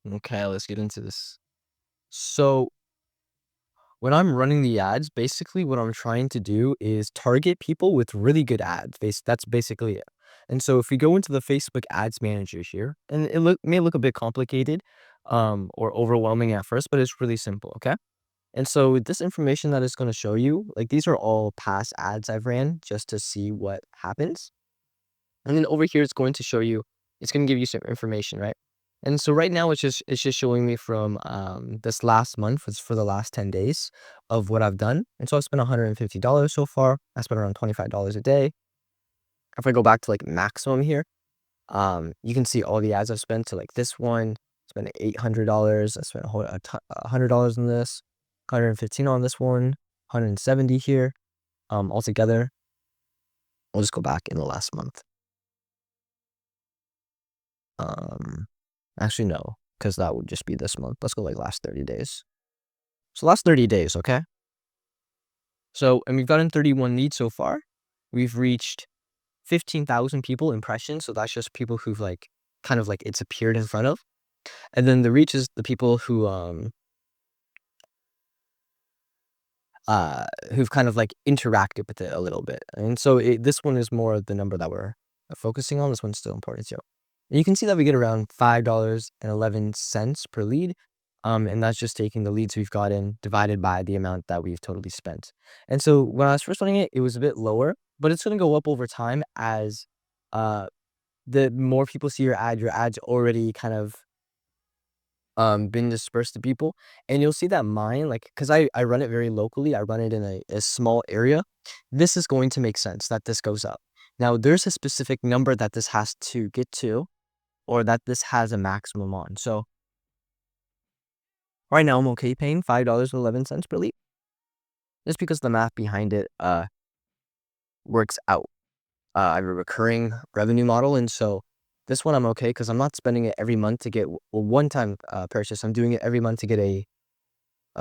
Okay, let's get into this. So when I'm running the ads, basically what I'm trying to do is target people with really good ads. That's basically it. And so if we go into the Facebook Ads Manager here, and may look a bit complicated, or overwhelming at first, but it's really simple. Okay. And so this information that it's going to show you, like these are all past ads I've ran just to see what happens. And then over here, it's going to show you, it's going to give you some information, right? And so right now, it's just showing me from this last month, it's for the last 10 days of what I've done. And so I've spent $150 so far. I spent around $25 a day. If I go back to like maximum here, you can see all the ads I've spent. So like this one, spent $800. I spent $100 on this, 115 on this one, 170 here. Altogether, I'll just go back in the last month. Um, Actually, no, because that would just be this month. Let's go like last 30 days. So last 30 days, okay? So, and we've gotten 31 leads so far. We've reached 15,000 people impressions. So that's just people who've like kind of like it's appeared in front of. And then the reach is the people who've kind of like interacted with it a little bit. And so this one is more of the number that we're focusing on. This one's still important too. And you can see that we get around $5.11 per lead. And that's just taking the leads we've gotten divided by the amount that we've totally spent. And so when I was first running it, it was a bit lower, but it's going to go up over time as uh, the more people see your ad's already kind of been dispersed to people. And you'll see that mine, like, because I run it very locally, I run it in a small area. This is going to make sense that this goes up. Now, there's a specific number that this has to get to, or that this has a maximum on. So right now I'm okay paying $5.11 per lead, just because the math behind it works out. I have a recurring revenue model, and so this one I'm okay because I'm not spending it every month to get a one-time purchase. I'm doing it every month to get a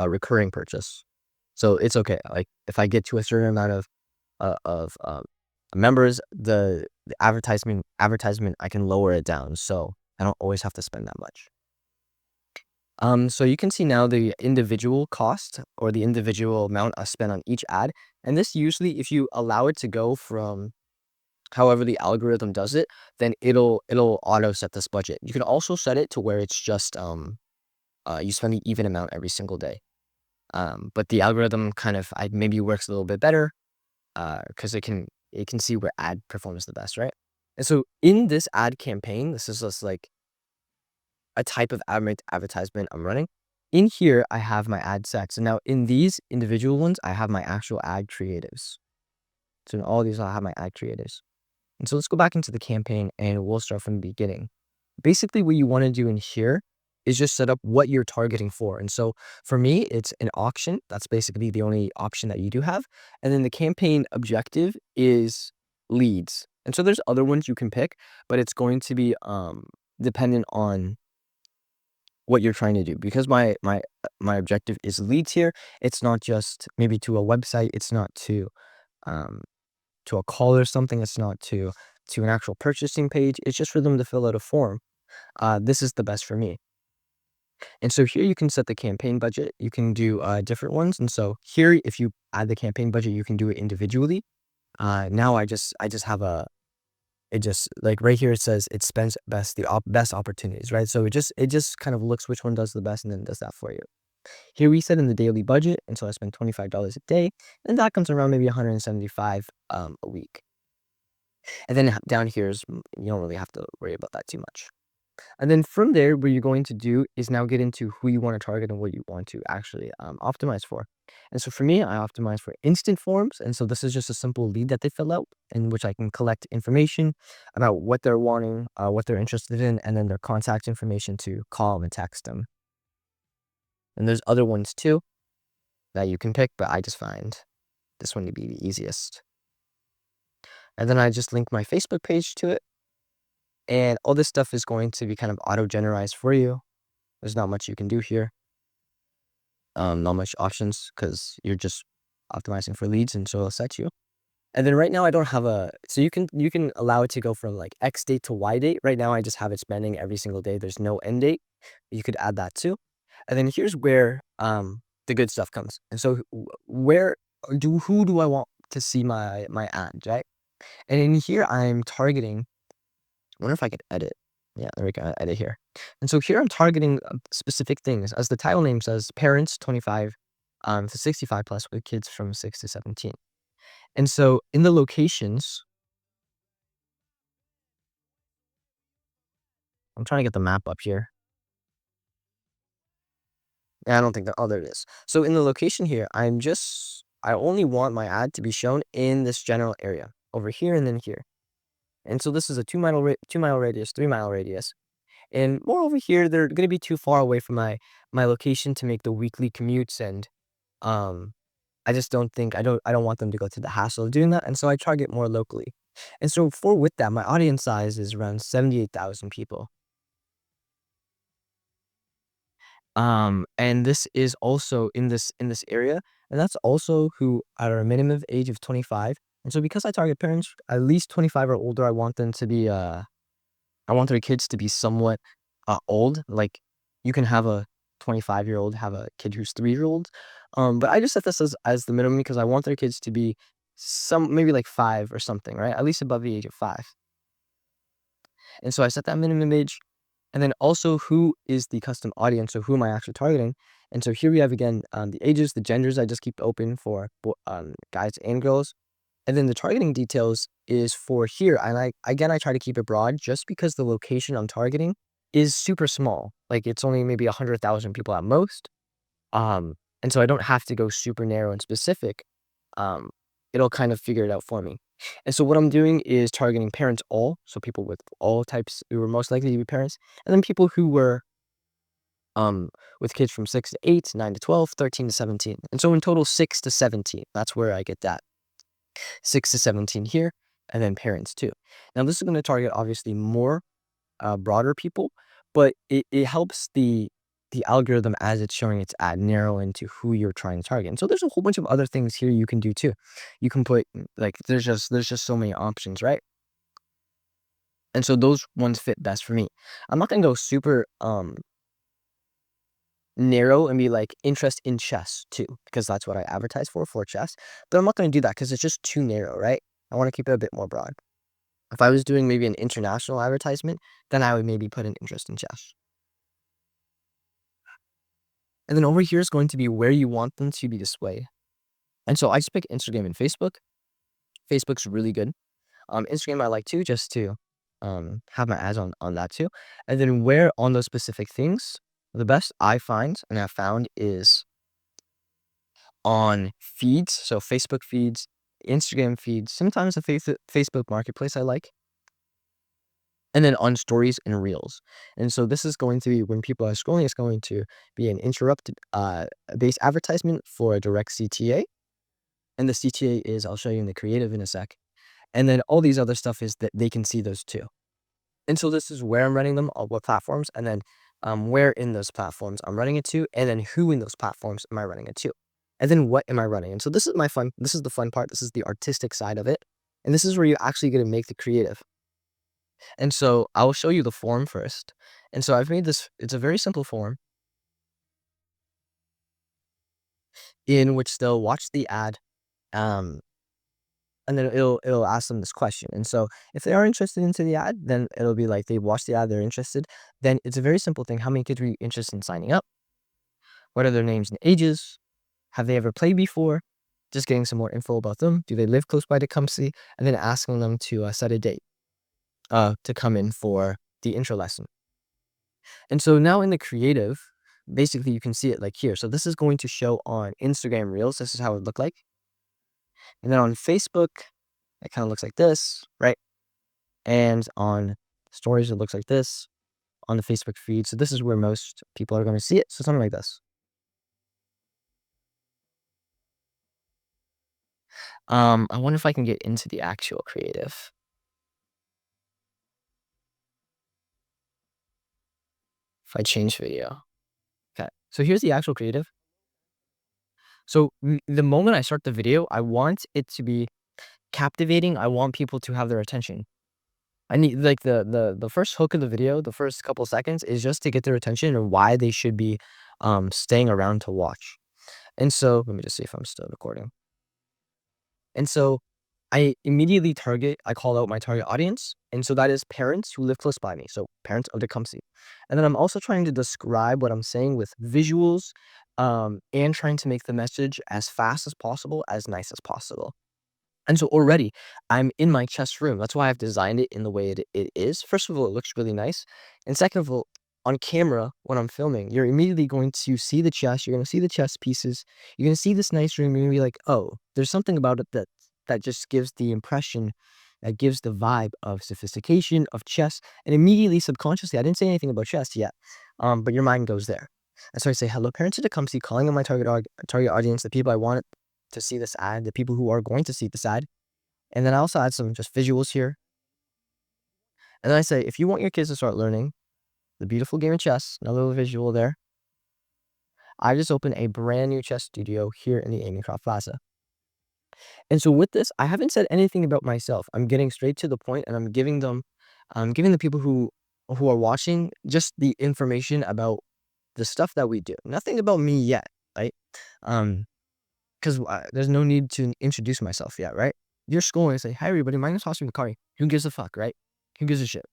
recurring purchase. So it's okay. Like if I get to a certain amount of members, the advertisement I can lower it down, so I don't always have to spend that much. So you can see now the individual cost or the individual amount I spent on each ad, and this usually, if you allow it to go from however the algorithm does it, then it'll auto set this budget. You can also set it to where it's just you spend the even amount every single day. But the algorithm kind of maybe works a little bit better because it can see where ad performs the best, right? And so in this ad campaign, this is just like a type of advertisement I'm running. In here, I have my ad sets. And now in these individual ones, I have my actual ad creatives. So in all these, I have my ad creatives. And so let's go back into the campaign and we'll start from the beginning. Basically, what you want to do in here is just set up what you're targeting for. And so for me, it's an auction. That's basically the only option that you do have. And then the campaign objective is leads. And so there's other ones you can pick, but it's going to be dependent on what you're trying to do, because my objective is leads here. It's not just maybe to a website. It's not um, to a call or something. It's not to an actual purchasing page. It's just for them to fill out a form. This is the best for me. And so here you can set the campaign budget. You can do different ones. And so here, if you add the campaign budget, you can do it individually. Now I just have it just like right here, it says it spends best opportunities, right? So it just kind of looks which one does the best and then does that for you. Here we set in the daily budget. And so I spend $25 a day, and that comes around maybe 175 a week. And then down here is you don't really have to worry about that too much. And then from there, what you're going to do is now get into who you want to target and what you want to actually optimize for. And so for me, I optimize for instant forms. And so this is just a simple lead that they fill out in which I can collect information about what they're wanting, what they're interested in, and then their contact information to call and text them. And there's other ones too that you can pick, but I just find this one to be the easiest. And then I just link my Facebook page to it. And all this stuff is going to be kind of auto-generized for you. There's not much you can do here. Not much options because you're just optimizing for leads, and so it'll set you. And then right now I don't have so you can allow it to go from like X date to Y date. Right now I just have it spending every single day. There's no end date. You could add that too. And then here's where the good stuff comes. And so where who do I want to see my ads, right? And in here I'm targeting. I wonder if I could edit. Yeah, there we go. Edit here. And so here I'm targeting specific things. As the title name says, parents 25 to 65 plus with kids from 6 to 17. And so in the locations, I'm trying to get the map up here. Yeah, I don't think that. Oh, there it is. So in the location here, I only want my ad to be shown in this general area over here and then here. And so this is a 2 mile radius, 3 mile radius. And moreover here, they're going to be too far away from my location to make the weekly commutes. And um, I don't want them to go through the hassle of doing that. And so I target more locally. And so with that, my audience size is around 78,000 people. And this is also in this area, and that's also who are a minimum age of 25. And so because I target parents at least 25 or older, I want them to be I want their kids to be somewhat old. Like you can have a 25-year-old have a kid who's 3 year old. But I just set this as the minimum because I want their kids to be maybe like 5 or something, right? At least above the age of 5. And so I set that minimum age. And then also who is the custom audience? So who am I actually targeting? And so here we have again the ages, the genders I just keep open for guys and girls. And then the targeting details is for here. And I try to keep it broad just because the location I'm targeting is super small. Like it's only maybe 100,000 people at most. And so I don't have to go super narrow and specific. Um, it'll kind of figure it out for me. And so what I'm doing is targeting parents all, so people with all types who were most likely to be parents, and then people who were um with kids from 6 to 8, 9 to 12, 13 to 17. And so in total 6 to 17. That's where I get that. 6 to 17 here, and then parents too. Now this is going to target obviously more broader people, but it helps the algorithm as it's showing its ad narrow into who you're trying to target. And so there's a whole bunch of other things here you can do too. You can put like there's just so many options, right? And so those ones fit best for me. I'm not gonna go super narrow and be like interest in chess too, because that's what I advertise for chess. But I'm not gonna do that because it's just too narrow, right? I want to keep it a bit more broad. If I was doing maybe an international advertisement, then I would maybe put an interest in chess. And then over here is going to be where you want them to be displayed. And so I just pick Instagram and Facebook. Facebook's really good. Instagram I like too, just to have my ads on that too. And then where on those specific things, the best I find and have found is on feeds. So Facebook feeds, Instagram feeds, sometimes the Facebook marketplace I like. And then on stories and reels. And so this is going to be when people are scrolling, it's going to be an interrupted based advertisement for a direct CTA. And the CTA is, I'll show you in the creative in a sec. And then all these other stuff is that they can see those too. And so this is where I'm running them, on what platforms, and then where in those platforms I'm running it to, and then who in those platforms am I running it to. And then what am I running? And so this is the fun part. This is the artistic side of it. And this is where you're actually going to make the creative. And so I'll show you the form first. And so I've made this, it's a very simple form in which they'll watch the ad, um, and then it'll ask them this question. And so if they are interested into the ad, then it'll be like they watch the ad, they're interested. Then it's a very simple thing. How many kids are you interested in signing up? What are their names and ages? Have they ever played before? Just getting some more info about them. Do they live close by Tecumseh? And then asking them to set a date to come in for the intro lesson. And so now in the creative, basically you can see it like here. So this is going to show on Instagram Reels. This is how it would look like. And then on Facebook, it kind of looks like this, right? And on stories, it looks like this on the Facebook feed. So this is where most people are going to see it. So something like this. I wonder if I can get into the actual creative. If I change video. Okay. So here's the actual creative. So the moment I start the video, I want it to be captivating. I want people to have their attention. I need like the first hook of the video, the first couple seconds is just to get their attention and why they should be staying around to watch. And so let me just see if I'm still recording. And so I call out my target audience. And so that is parents who live close by me. So parents of Tecumseh. And then I'm also trying to describe what I'm saying with visuals, and trying to make the message as fast as possible, as nice as possible. And so already I'm in my chest room. That's why I've designed it in the way it is. First of all, it looks really nice. And second of all, on camera, when I'm filming, you're immediately going to see the chest. You're going to see the chest pieces. You're going to see this nice room. You're going to be like, oh, there's something about it that just gives the impression, that gives the vibe of sophistication, of chess. And immediately, subconsciously, I didn't say anything about chess yet, but your mind goes there. And so I say, hello, parents of Tecumseh, calling on my target audience, the people I want to see this ad, the people who are going to see this ad. And then I also add some just visuals here. And then I say, if you want your kids to start learning the beautiful game of chess, another little visual there, I just opened a brand new chess studio here in the Amy Croft Plaza. And so with this, I haven't said anything about myself. I'm getting straight to the point, and I'm giving the people who are watching just the information about the stuff that we do. Nothing about me yet, right? Because there's no need to introduce myself yet, right? You're scrolling and say, "Hi everybody, my name's Hassan Bakari." Who gives a fuck, right? Who gives a shit?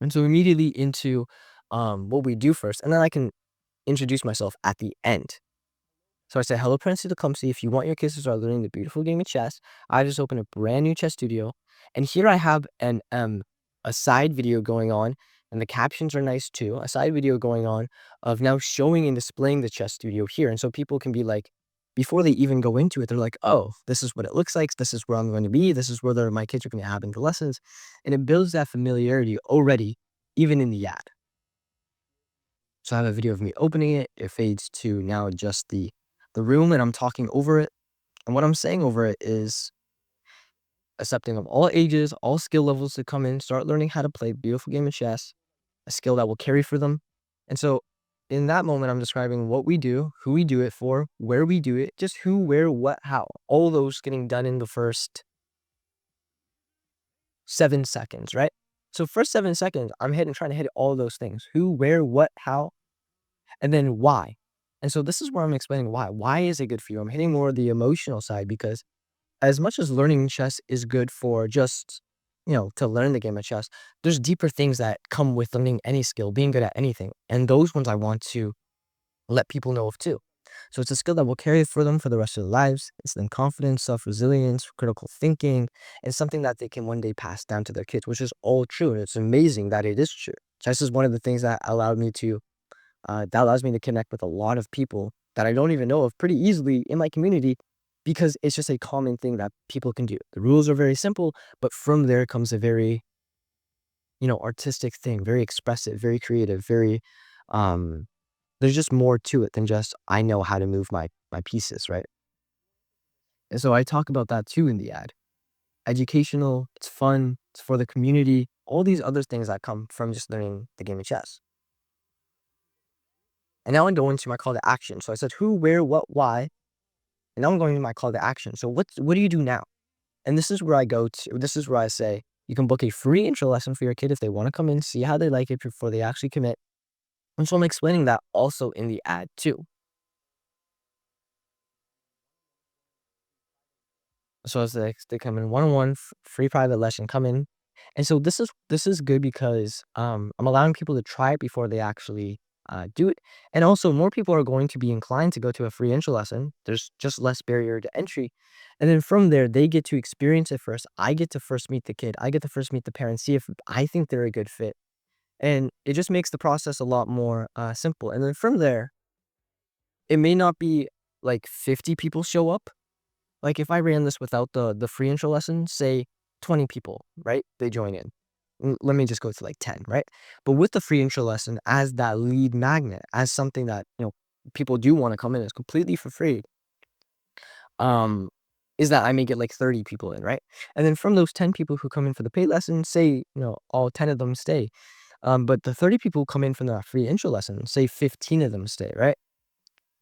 And so immediately into what we do first, and then I can introduce myself at the end. So I say, hello, Prince of Tecumseh. If you want your kids to start learning the beautiful game of chess, I just opened a brand new chess studio. And here I have a side video going on, and the captions are nice too. A side video going on of now showing and displaying the chess studio here. And so people can be like, before they even go into it, they're like, oh, this is what it looks like. This is where I'm going to be. This is where my kids are going to have in the lessons. And it builds that familiarity already, even in the ad. So I have a video of me opening it. It fades to now just the room, and I'm talking over it. And what I'm saying over it is accepting of all ages, all skill levels to come in, start learning how to play a beautiful game of chess, a skill that will carry for them. And so in that moment, I'm describing what we do, who we do it for, where we do it, just who, where, what, how. All those getting done in the first 7 seconds, right? So first 7 seconds, I'm trying to hit all those things. Who, where, what, how, and then why. And so this is where I'm explaining why. Why is it good for you? I'm hitting more of the emotional side, because as much as learning chess is good for just, to learn the game of chess, there's deeper things that come with learning any skill, being good at anything. And those ones I want to let people know of too. So it's a skill that will carry for them for the rest of their lives. It's then confidence, self-resilience, critical thinking, and something that they can one day pass down to their kids, which is all true. And it's amazing that it is true. Chess is one of the things that allows me to connect with a lot of people that I don't even know of pretty easily in my community, because it's just a common thing that people can do. The rules are very simple, but from there comes a very, artistic thing, very expressive, very creative, very, there's just more to it than just, I know how to move my pieces, right? And so I talk about that too in the ad. Educational, it's fun, it's for the community, all these other things that come from just learning the game of chess. And now I go into my call to action. So I said who, where, what, why. And now I'm going to my call to action. So what do you do now? And this is where this is where I say, you can book a free intro lesson for your kid if they want to come in, see how they like it before they actually commit. And so I'm explaining that also in the ad too. So it's like they come in one-on-one, free private lesson, come in. And so this is good because I'm allowing people to try it before they actually do it. And also more people are going to be inclined to go to a free intro lesson. There's just less barrier to entry. And then from there, they get to experience it first. I get to first meet the kid. I get to first meet the parents, see if I think they're a good fit. And it just makes the process a lot more simple. And then from there, it may not be like 50 people show up. Like if I ran this without the free intro lesson, say 20 people, right? They join in. Let me just go to like 10, right? But with the free intro lesson as that lead magnet, as something that, people do want to come in, is completely for free. Is that I may get like 30 people in, right? And then from those 10 people who come in for the paid lesson, say, all 10 of them stay. But the 30 people who come in from the free intro lesson, say 15 of them stay, right?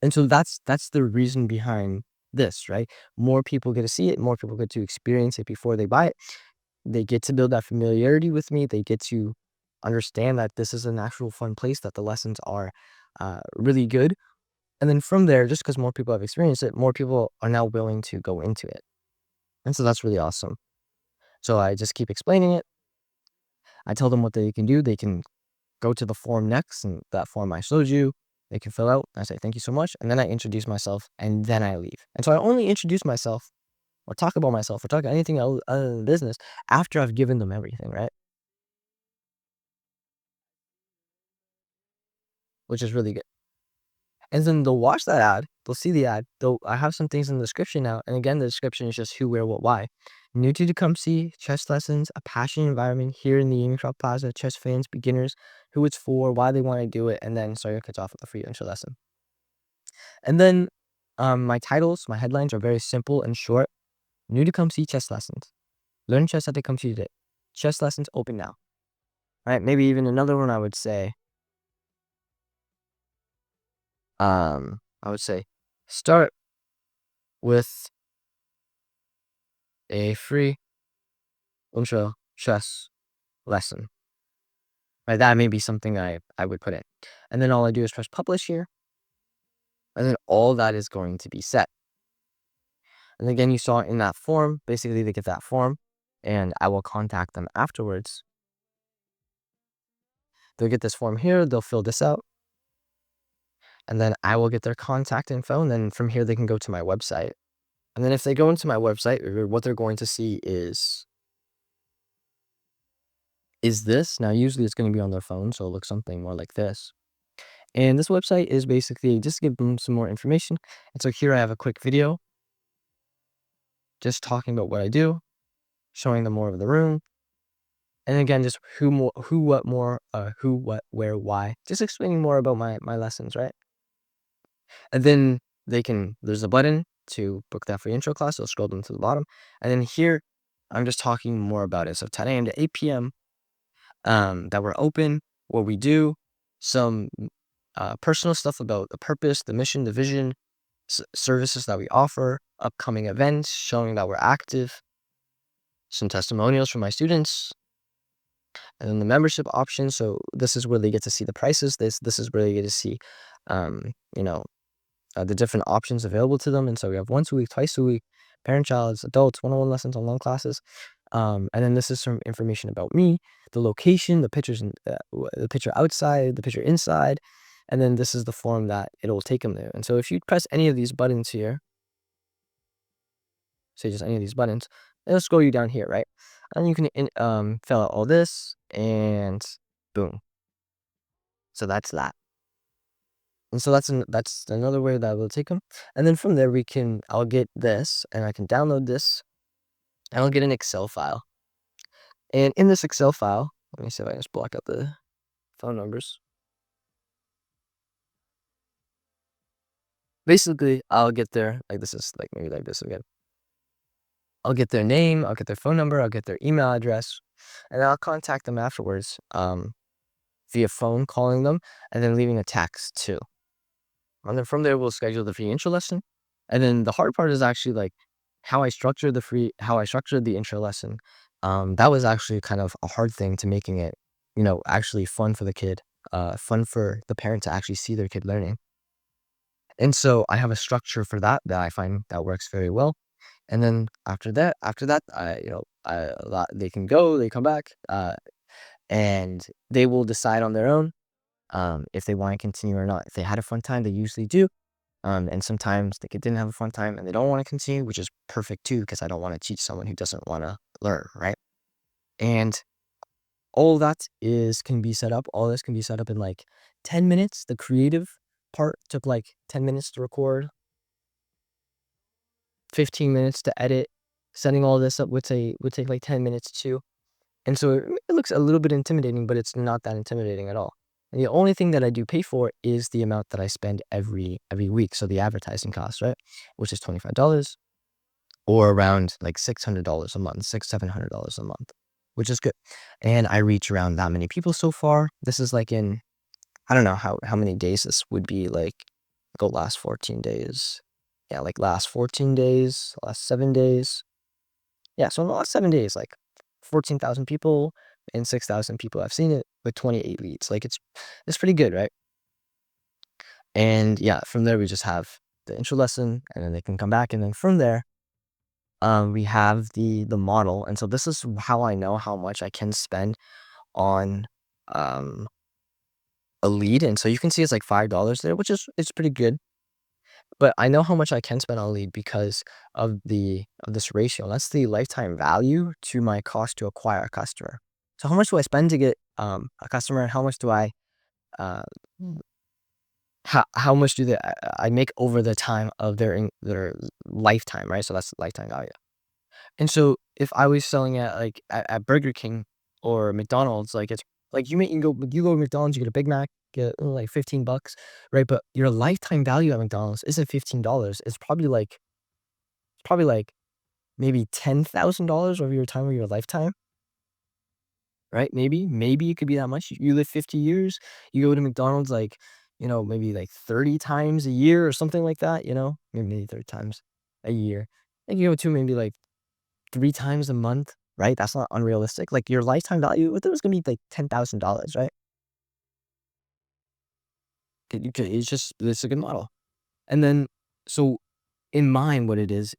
And so that's the reason behind this, right? More people get to see it, more people get to experience it before they buy it. they get to build that familiarity with me. They get to understand that this is an actual fun place, that the lessons are really good. And then from there, just because more people have experienced it, more people are now willing to go into it. And so that's really awesome. So I just keep explaining it. I tell them what they can do. They can go to the form next, and that form I showed you, they can fill out. I say, thank you so much. And then I introduce myself, and then I leave. And so I only introduce myself or talk about myself or talk about anything other than business after I've given them everything, right? Which is really good. And then they'll watch that ad, they'll see the ad, I have some things in the description now, and again, the description is just who, where, what, why. New to Tecumseh, chess lessons, a passionate environment here in the Union Shop Plaza, chess fans, beginners, who it's for, why they want to do it, and then start your kids off with a free intro lesson. And then my titles, my headlines are very simple and short. New to Tecumseh chess lessons. Learn chess at Tecumseh today. Chess lessons open now. Right? Maybe even another one I would say, I would say, start with a free intro chess lesson. Right, that may be something I would put in. And then all I do is press publish here. And then all that is going to be set. And again, you saw in that form, basically they get that form, and I will contact them afterwards. They'll get this form here, they'll fill this out, and then I will get their contact info, and then from here they can go to my website. And then if they go into my website, what they're going to see is this. Now, usually it's going to be on their phone, so it'll look something more like this. And this website is basically just to give them some more information. And so here I have a quick video just talking about what I do, showing them more of the room. And again, just who, what, more, who, what, where, why. Just explaining more about my lessons, right? And then there's a button to book that free intro class. I'll scroll them to the bottom. And then here, I'm just talking more about it. So 10 a.m. to 8 p.m. That we're open, what we do, some personal stuff about the purpose, the mission, the vision, services that we offer, upcoming events, showing that we're active, some testimonials from my students, and then the membership option. So this is where they get to see the prices. This is where they get to see, you know, the different options available to them. And so we have once a week, twice a week, parent-child, adults, one-on-one lessons, online classes. And then this is some information about me, the location, the pictures, the picture outside, the picture inside. And then this is the form that it'll take them there. And so if you press any of these buttons here, say just any of these buttons, it'll scroll you down here, right? And you can fill out all this, and boom. So that's that. And so that's another way that will take them. And then from there I'll get this, and I can download this, and I'll get an Excel file. And in this Excel file, let me see if I can just block out the phone numbers. Basically, I'll get their, like this is like maybe like this again. I'll get their name, I'll get their phone number, I'll get their email address, and I'll contact them afterwards via phone, calling them, and then leaving a text too. And then from there, we'll schedule the free intro lesson. And then the hard part is actually like how I structured the intro lesson. That was actually kind of a hard thing to making it, actually fun for the kid, fun for the parent to actually see their kid learning. And so I have a structure for that I find that works very well. And then after that, they can go, they come back, and they will decide on their own if they want to continue or not. If they had a fun time, they usually do. And sometimes the kid didn't have a fun time and they don't want to continue, which is perfect too, because I don't want to teach someone who doesn't want to learn, right? And all that can be set up. All this can be set up in like 10 minutes. The creative part took like 10 minutes to record, 15 minutes to edit. Setting all this up would take like 10 minutes too. And so it looks a little bit intimidating, but it's not that intimidating at all. And the only thing that I do pay for is the amount that I spend every week. So the advertising cost, right? Which is $25 or around like $600 a month, $700 a month, which is good. And I reach around that many people so far. This is like in, I don't know how many days this would be, like go last 14 days. Yeah, like last 14 days, last 7 days. Yeah, so in the last 7 days, like 14,000 people and 6,000 people have seen it with 28 leads. Like it's pretty good, right? And yeah, from there we just have the intro lesson, and then they can come back, and then from there, we have the model. And so this is how I know how much I can spend on um a lead. And so you can see it's like $5 there, which is it's pretty good. But I know how much I can spend on a lead because of this ratio. That's the lifetime value to my cost to acquire a customer. So how much do I spend to get a customer, and how much do I uh, how much do I make over the time of their lifetime, right? So that's the lifetime value. And so if I was selling at like at Burger King or McDonald's, like it's like you go to McDonald's, you get a Big Mac, get like $15, right? But your lifetime value at McDonald's isn't $15. It's probably like maybe $10,000 over your time of your lifetime, right? Maybe it could be that much. You live 50 years, you go to McDonald's like, maybe like 30 times a year or something like that, maybe 30 times a year. And you go to maybe like 3 times a month, right? That's not unrealistic. Like your lifetime value with it was gonna be like $10,000, right? It's a good model. And then, so in mind, what it is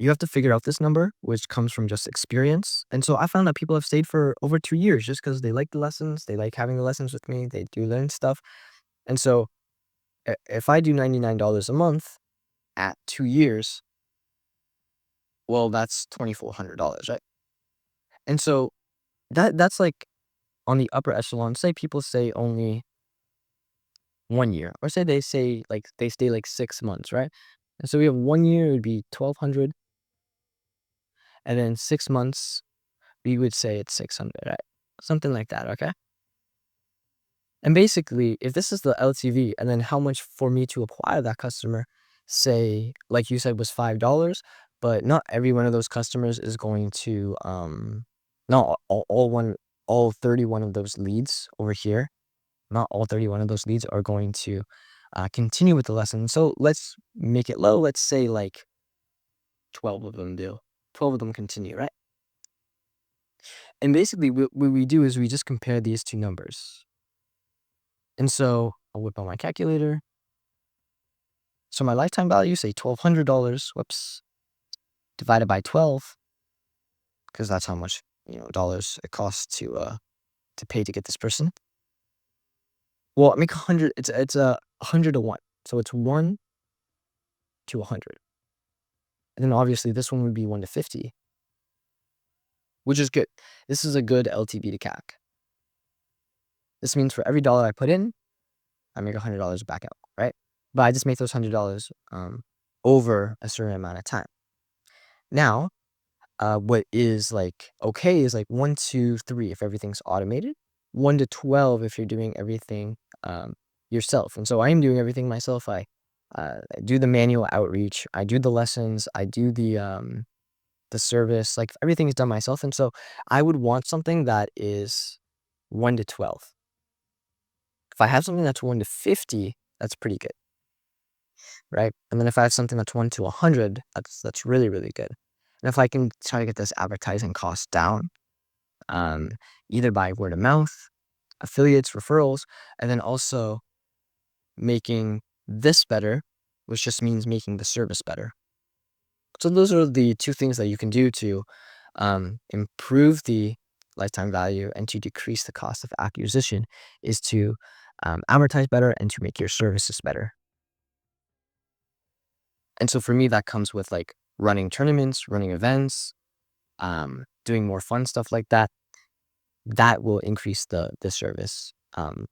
you have to figure out this number, which comes from just experience. And so I found that people have stayed for over 2 years just because they like the lessons, they like having the lessons with me, they do learn stuff. And so if I do $99 a month at 2 years, well, that's $2,400, right? And so that's like on the upper echelon. Say people say only 1 year, or say like they stay like 6 months, right? And so we have 1 year, it would be 1,200, and then 6 months, we would say it's 600, right? Something like that, okay? And basically, if this is the LTV, and then how much for me to acquire that customer, say, like you said, was $5, but not every one of those customers is going to, not all 31 of those leads over here, not all 31 of those leads are going to continue with the lesson. So let's make it low. Let's say like 12 of them do. 12 of them continue, right? And basically, what we do is we just compare these two numbers. And so I'll whip out my calculator. So my lifetime value, say $1,200, whoops, divided by 12, because that's how much, dollars it costs to pay to get this person. Well, I make 100, it's a 100 to 1. So it's 1 to 100. And then obviously this one would be 1 to 50, which is good. This is a good LTV to CAC. This means for every dollar I put in, I make $100 back out, right? But I just make those $100 over a certain amount of time. Now, what is like okay is like 1 to 3 if everything's automated, 1 to 12 if you're doing everything yourself. And so I am doing everything myself. I do the manual outreach, I do the lessons, I do the service, like everything is done myself. And so I would want something that is 1 to 12. If I have something that's 1 to 50, that's pretty good, right? And then if I have something that's 1 to 100, that's really, really good. And if I can try to get this advertising cost down, um, either by word of mouth, affiliates, referrals, and then also making this better, which just means making the service better. So those are the two things that you can do to improve the lifetime value and to decrease the cost of acquisition, is to advertise better and to make your services better. And so for me, that comes with like running tournaments, running events, doing more fun stuff like that. That will increase the service, and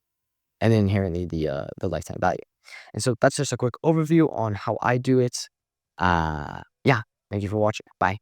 inherently the lifetime value. And so that's just a quick overview on how I do it. Yeah, thank you for watching. Bye.